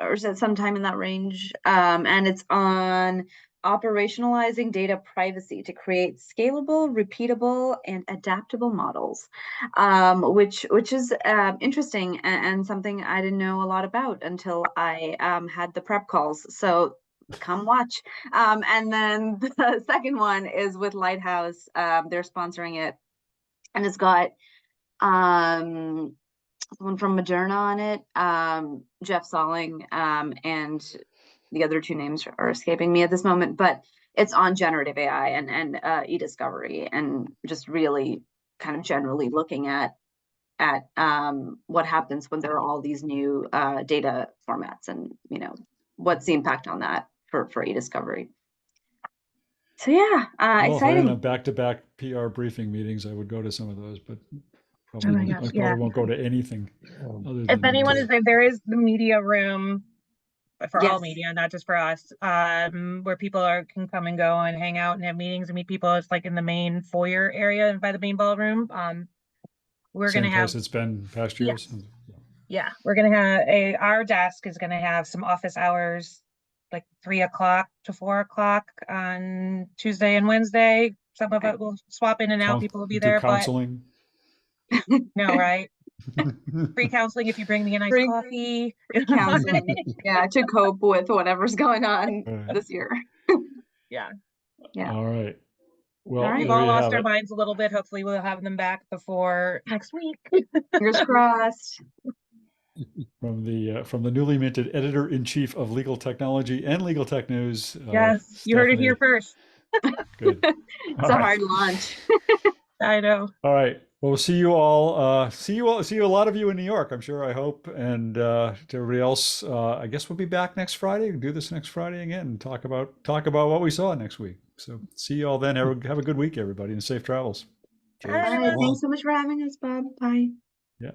or is it sometime in that range? And it's on operationalizing data privacy to create scalable, repeatable, and adaptable models, which is interesting and something I didn't know a lot about until I had the prep calls. So come watch. And then the second one is with Lighthouse. They're sponsoring it, and it's got someone from Moderna on it, Jeff Salling, and the other two names are escaping me at this moment, but it's on generative AI and e-discovery, and just really kind of generally looking at what happens when there are all these new data formats, and what's the impact on that for e-discovery. So yeah, Well, if I didn't exciting. have back-to-back PR briefing meetings, I would go to some of those, but probably, Oh my I gosh, probably yeah. won't go to anything other If than anyone is there is the media room for all Yes. media, not just for us, where people can come and go and hang out and have meetings and meet people. It's like in the main foyer area by the main ballroom. We're same gonna have place it's been past years. Yeah, we're gonna have our desk is gonna have some office hours, like 3 o'clock to 4 o'clock on Tuesday and Wednesday. Some of it will swap in and out. People will be Do there, counseling. no, right? Free counseling if you bring me a nice Free- coffee. Counseling, yeah, to cope with whatever's going on Right. this year. Yeah. Yeah. All right. Well, All right. We've there all you lost have our it. minds a little bit. Hopefully we'll have them back before next week. Fingers crossed. From the newly minted editor-in-chief of Legal Technology and Legal Tech News. Yes, you heard it here Stephanie. first. Good. It's a hard launch. I know. All right. Well, we'll see you all. See you a lot of you in New York, I'm sure, I hope. And to everybody else, I guess we'll be back next Friday. We'll do this next Friday again and talk about what we saw next week. So see you all then. Have a good week, everybody, and safe travels. Cheers. All right. Thanks so much for having us, Bob. Bye. Yeah.